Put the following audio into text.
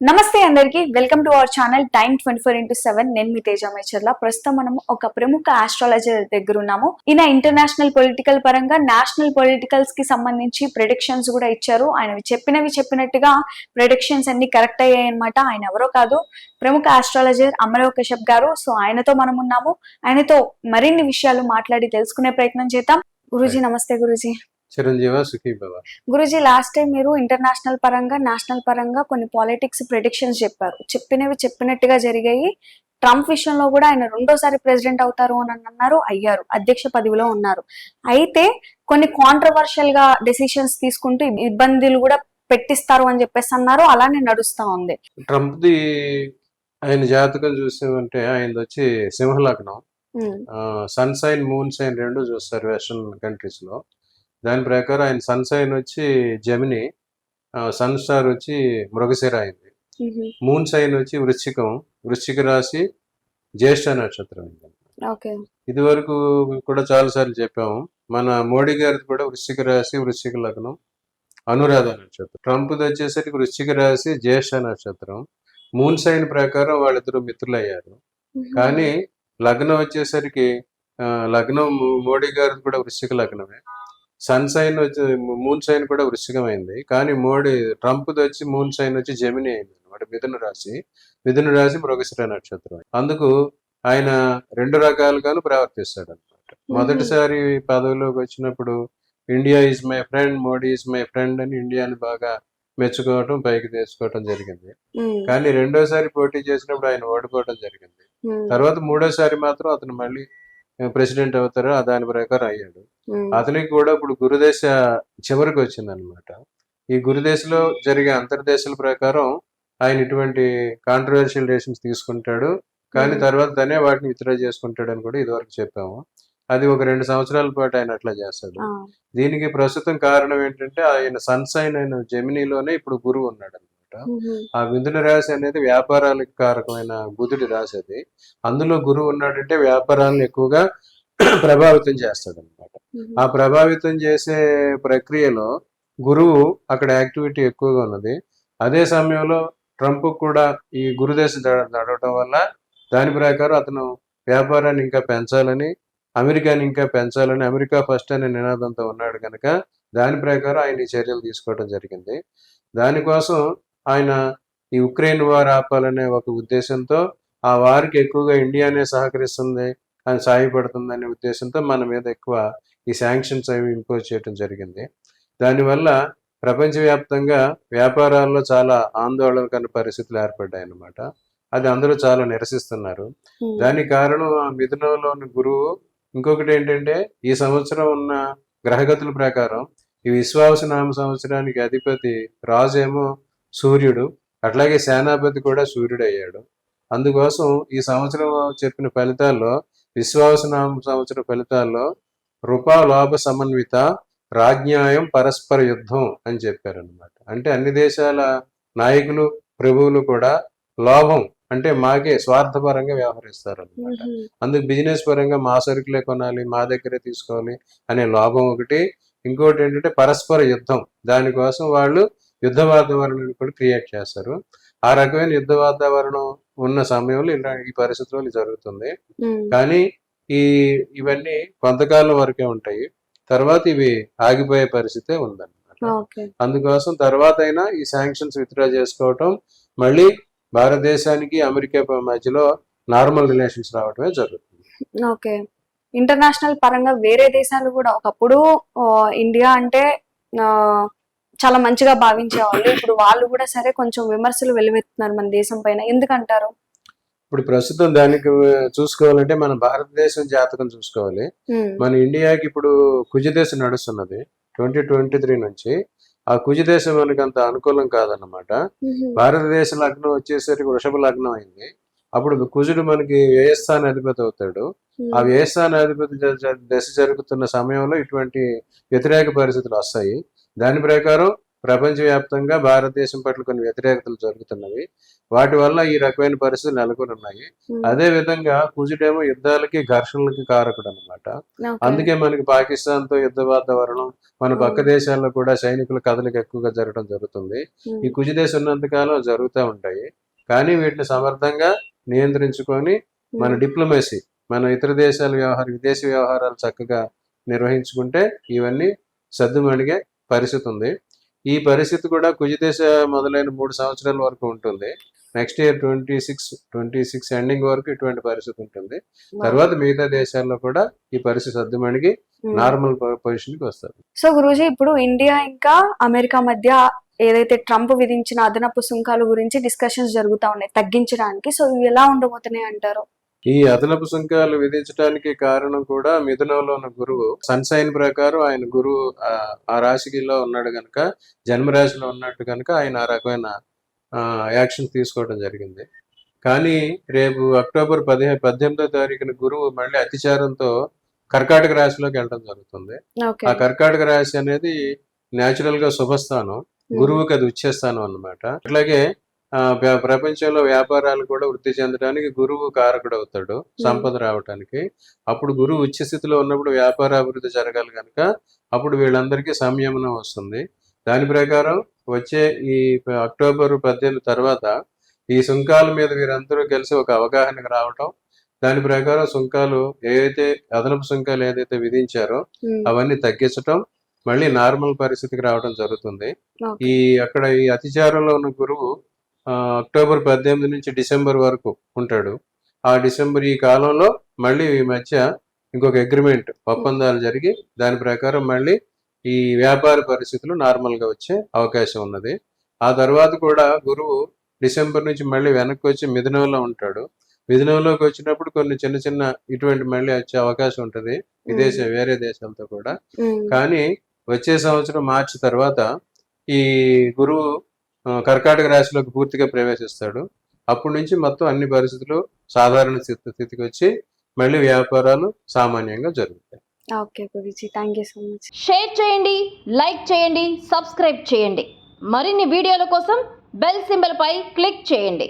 నమస్తే అందరికి welcome to our channel time 24x7. నేను మీ తేజ మేచర్ల. ప్రస్తుతం మనం ఒక ప్రముఖ ఆస్ట్రాలజర్ దగ్గర ఉన్నాము. ఈయన ఇంటర్నేషనల్ పొలిటికల్ పరంగా నేషనల్ పొలిటికల్స్ కి సంబంధించి ప్రెడిక్షన్స్ కూడా ఇచ్చారు. ఆయన చెప్పినట్టుగా ప్రెడిక్షన్స్ అన్ని కరెక్ట్ అయ్యాయి అనమాట. ఆయన ఎవరో కాదు, ప్రముఖ ఆస్ట్రాలజర్ అమరవ కశ్యప్ గారు. సో ఆయనతో మనం ఉన్నాము. ఆయనతో మరిన్ని విషయాలు మాట్లాడి తెలుసుకునే ప్రయత్నం చేద్దాం. గురూజీ నమస్తే. గురూజీ చిరంజీవ సుఖీ భవ. గురూజీ లాస్ట్ టైం మీరు ఇంటర్నేషనల్ పరంగా నేషనల్ పరంగా కొన్ని పాలిటిక్స్ ప్రెడిక్షన్స్ చెప్పారు. చెప్పినట్టుగా జరిగాయి. ట్రంప్ విషయంలో కూడా ఆయన రెండోసారి ప్రెసిడెంట్ అవుతారు అని అన్నారు, అయ్యారు, అధ్యక్ష పదవిలో ఉన్నారు. అయితే కొన్ని కాంట్రవర్షియల్ గా డెసిషన్స్ తీసుకుంటూ ఇబ్బందులు కూడా పెట్టిస్తారు అని చెప్పేసి అన్నారు. అలానే నడుస్తా ఉంది. ట్రంప్ ది ఆయన జాతకం చూసామంటే ఆయనది వచ్చి సింహలగ్నం. సన్ సైన్ మూన్ సైన్ రెండు చూస్తారు వెస్ట్రన్ కంట్రీస్ లో. దాని ప్రకారం ఆయన సన్ సైన్ వచ్చి జెమిని, సన్ స్టార్ వచ్చి మృగశిర అయింది. మూన్ సైన్ వచ్చి వృశ్చిక రాశి, జ్యేష్ఠ నక్షత్రం. ఇది వరకు కూడా చాలా సార్లు చెప్పాము. మన మోడీ గారిది కూడా వృశ్చిక రాశి, వృశ్చిక లగ్నం, అనురాధ నక్షత్రం. ట్రంప్ది వచ్చేసరికి వృశ్చిక రాశి, జ్యేష్ఠ నక్షత్రం. మూన్ సైన్ ప్రకారం వాళ్ళిద్దరు మిత్రులు అయ్యారు. కానీ లగ్నం వచ్చేసరికి లగ్నం మోడీ గారిది కూడా వృశ్చిక లగ్నమే. సన్ సైన్ వచ్చి మూన్ సైన్ కూడా వృశ్చికమైంది. కానీ ట్రంప్ది వచ్చి మూన్ సైన్ వచ్చి జెమిని అయింది అనమాట. మిథున రాశి మృగశిర నక్షత్రం. అందుకు ఆయన రెండు రకాలుగాను ప్రవర్తిస్తాడు అనమాట. మొదటిసారి పదవిలోకి వచ్చినప్పుడు India is my friend, Modi is my friend అని ఇండియాని బాగా మెచ్చుకోవటం, పైకి తెచ్చుకోవటం జరిగింది. కానీ రెండోసారి పోటీ చేసినప్పుడు ఆయన ఓడిపోవటం జరిగింది. తర్వాత మూడోసారి మాత్రం అతను మళ్ళీ ప్రెసిడెంట్ అవుతారు, దాని ప్రకారం అయ్యాడు. అతనికి కూడా ఇప్పుడు గురుదేశ చివరికి వచ్చింది అనమాట. ఈ గురుదేశలో జరిగే అంతర్దేశాల ప్రకారం ఆయన ఇటువంటి కాంట్రవర్షియల్ డెసిషన్స్ తీసుకుంటాడు. కానీ తర్వాత తనే వాటిని విత్డ్రా చేసుకుంటాడు అని కూడా ఇదివరకు చెప్పాము. అది ఒక 2 సంవత్సరాల పాటు ఆయన అట్లా చేస్తాడు. దీనికి ప్రస్తుతం కారణం ఏంటంటే ఆయన సన్ సైన్ అయిన జెమినీలోనే ఇప్పుడు గురువు ఉన్నాడు అనమాట. ఆ మిథున రాశి అనేది వ్యాపారాలకు కారకమైన బుధుడి రాశి. అది అందులో గురువు ఉన్నాడంటే వ్యాపారాలను ఎక్కువగా ప్రభావితం చేస్తాడు అనమాట. ఆ ప్రభావితం చేసే ప్రక్రియలో గురువు అక్కడ యాక్టివిటీ ఎక్కువగా ఉన్నది. అదే సమయంలో ట్రంప్ కూడా ఈ గురుదేశం నడవటం వల్ల దాని ప్రకారం అతను వ్యాపారాన్ని ఇంకా పెంచాలని, అమెరికాని ఇంకా పెంచాలని, అమెరికా ఫస్ట్ అనే నినాదంతో ఉన్నాడు కనుక దాని ప్రకారం ఆయన ఈ చర్యలు తీసుకోవడం జరిగింది. దానికోసం ఆయన ఈ ఉక్రెయిన్ వార్ ఆపాలనే ఒక ఉద్దేశంతో, ఆ వారికి ఎక్కువగా ఇండియానే సహకరిస్తుంది అని సాయపడుతుంది అనే ఉద్దేశంతో మన మీద ఎక్కువ ఈ శాంక్షన్స్ అవి ఇంపోజ్ చేయడం జరిగింది. దానివల్ల ప్రపంచవ్యాప్తంగా వ్యాపారాల్లో చాలా ఆందోళనకర పరిస్థితులు ఏర్పడ్డాయి అన్నమాట. అది అందరూ చాలా నిరసిస్తున్నారు. దానికి కారణం ఆ మిథునంలోని గురువు. ఇంకొకటి ఏంటంటే ఈ సంవత్సరం ఉన్న గ్రహగతుల ప్రకారం ఈ విశ్వావసనామ సంవత్సరానికి అధిపతి రాజు ఏమో సూర్యుడు, అట్లాగే సేనాపతి కూడా సూర్యుడు అయ్యాడు. అందుకోసం ఈ సంవత్సరం చెప్పిన ఫలితాల్లో, విశ్వావసనామ సంవత్సర ఫలితాల్లో రూపా లోభ సమన్విత రాజ్ఞాయం పరస్పర యుద్ధం అని చెప్పారనమాట. అంటే అన్ని దేశాల నాయకులు, ప్రభువులు కూడా లోభం అంటే మాకే స్వార్థపరంగా వ్యవహరిస్తారు అనమాట. అందుకు బిజినెస్ పరంగా మా సరుకులే కొనాలి, మా దగ్గరే తీసుకోవాలి అనే లోభం ఒకటి. ఇంకోటి ఏంటంటే పరస్పర యుద్ధం. దానికోసం వాళ్ళు యుద్ధ వాతావరణాన్ని కూడా క్రియేట్ చేస్తారు. ఆ రకమైన యుద్ధ వాతావరణం ఉన్న సమయంలో ఇలా ఈ పరిస్థితుల్లో జరుగుతుంది. కానీ ఇవన్నీ కొంతకాలం వరకే ఉంటాయి. తర్వాత ఇవి ఆగిపోయే పరిస్థితే ఉందన్నమాట. అందుకోసం తర్వాత అయినా ఈ శాంక్షన్స్ విత్డ్రా చేసుకోవటం, మళ్ళీ భారతదేశానికి అమెరికా మధ్యలో నార్మల్ రిలేషన్స్ రావటమే జరుగుతుంది. ఓకే. ఇంటర్నేషనల్ పరంగా వేరే దేశాలు కూడా ఒకప్పుడు ఇండియా అంటే చాలా మంచిగా భావించేవాళ్ళు. ఇప్పుడు వాళ్ళు కూడా సరే కొంచెం విమర్శలు వెలువెత్తున్నారు మన దేశం పైన. ఎందుకంటారు? ఇప్పుడు ప్రస్తుతం దానికి చూసుకోవాలంటే మన భారతదేశం జాతకం చూసుకోవాలి. మన ఇండియాకి ఇప్పుడు కుజదేశం నడుస్తున్నది 2023 నుంచి. ఆ కుజదేశం మనకి అంత అనుకూలం కాదన్నమాట. భారతదేశ లగ్నం వచ్చేసరికి వృషభ లగ్నం అయింది. అప్పుడు కుజుడు మనకి వ్యయస్థాన అధిపతి అవుతాడు. ఆ వ్యయస్థాన అధిపతి దశ జరుగుతున్న సమయంలో ఇటువంటి వ్యతిరేక పరిస్థితులు వస్తాయి. దాని ప్రకారం ప్రపంచవ్యాప్తంగా భారతదేశం పట్ల కొన్ని వ్యతిరేకతలు జరుగుతున్నవి. వాటి వల్ల ఈ రకమైన పరిస్థితులు నెలకొని ఉన్నాయి. అదే విధంగా కుజుడేమో యుద్ధాలకి ఘర్షణలకి కారకుడు అనమాట. అందుకే మనకి పాకిస్తాన్ తో యుద్ధ వాతావరణం, మన పక్క దేశాల్లో కూడా సైనికుల కదలిక ఎక్కువగా జరగడం జరుగుతుంది. ఈ కుజు దేశం ఉన్నంతకాలం జరుగుతూ ఉంటాయి. కానీ వీటిని సమర్థంగా నియంత్రించుకొని మన డిప్లొమసీ, మన ఇతర దేశాల విదేశీ వ్యవహారాలు చక్కగా నిర్వహించుకుంటే ఇవన్నీ సద్దుమణిగే పరిస్థితి ఉంది. ఈ పరిస్థితి కూడా కుజదశ మొదలైన 3 సంవత్సరాల వరకు ఉంటుంది. నెక్స్ట్ ఇయర్ 26 ఎండింగ్ వరకు ఇటువంటి పరిస్థితి ఉంటుంది. తర్వాత మిగతా దేశాల్లో కూడా ఈ పరిస్థితి సర్దుమణిగి నార్మల్ పొజిషన్ కి వస్తారు. సో గురూజీ, ఇప్పుడు ఇండియా ఇంకా అమెరికా మధ్య ఏదైతే ట్రంప్ విధించిన అదనపు సుంకాల గురించి డిస్కషన్స్ జరుగుతా ఉన్నాయి తగ్గించడానికి. సో ఇవి ఎలా ఉండబోతున్నాయి అంటారు? ఈ అదనపు సుంకాలు విధించడానికి కారణం కూడా మిథునంలో ఉన్న గురువు సన్ సైన్ ప్రకారం ఆయన గురువు ఆ రాశిలో ఉన్నాడు కనుక, జన్మరాశిలో ఉన్నట్టు కనుక ఆయన ఆ రకమైన యాక్షన్ తీసుకోవడం జరిగింది. కానీ రేపు అక్టోబర్ 18వ తారీఖున గురువు మళ్ళీ అతిచారంతో కర్కాటక రాశిలోకి వెళ్ళడం జరుగుతుంది. ఆ కర్కాటక రాశి అనేది న్యాచురల్ గా శుభస్థానం, గురువుకి అది ఉచ్ఛస్థానం అన్నమాట. అట్లాగే ప్రపంచంలో వ్యాపారాలు కూడా వృద్ధి చెందడానికి గురువు కారకుడు అవుతాడు, సంపద రావడానికి. అప్పుడు గురువు ఉచ్చ స్థితిలో ఉన్నప్పుడు వ్యాపార అభివృద్ధి జరగాలి కనుక అప్పుడు వీళ్ళందరికీ సంయమనం వస్తుంది. దాని ప్రకారం వచ్చే ఈ అక్టోబర్ 18 తర్వాత ఈ సుంకాల మీద వీరందరూ కలిసి ఒక అవగాహనకు రావటం, దాని ప్రకారం సుంకాలు ఏదైతే అదనపు సుంకాలు ఏదైతే విధించారో అవన్నీ తగ్గించటం, మళ్ళీ నార్మల్ పరిస్థితికి రావడం జరుగుతుంది. అక్కడ ఈ అతిచారంలో ఉన్న గురువు అక్టోబర్ 18 నుంచి డిసెంబర్ వరకు ఉంటాడు. ఆ డిసెంబర్ ఈ కాలంలో మళ్ళీ ఈ మధ్య ఇంకొక అగ్రిమెంట్, ఒప్పందాలు జరిగి దాని ప్రకారం మళ్ళీ ఈ వ్యాపార పరిస్థితులు నార్మల్ గా వచ్చే అవకాశం ఉన్నది. ఆ తర్వాత కూడా గురువు డిసెంబర్ నుంచి మళ్ళీ వెనక్కి వచ్చి మిథునంలో ఉంటాడు. మిథునంలోకి వచ్చినప్పుడు కొన్ని చిన్న చిన్న ఇటువంటి మళ్ళీ వచ్చే అవకాశం ఉంటది వేరే దేశాలతో కూడా. కానీ వచ్చే సంవత్సరం మార్చి తర్వాత ఈ గురువు కర్కాటక రాశిలోకి పూర్తిగా ప్రవేశిస్తాడు. అప్పటి నుంచి మొత్తం అన్ని పరిస్థితులు సాధారణ స్థితికి వచ్చి మళ్ళీ వ్యాపారాలు సామాన్యంగా జరుగుతాయి. Okay Guruji, thank you so much. Share చేయండి, లైక్ చేయండి, సబ్స్క్రైబ్ చేయండి. మరిన్ని వీడియోల కోసం బెల్ సింబల్ పై క్లిక్ చేయండి.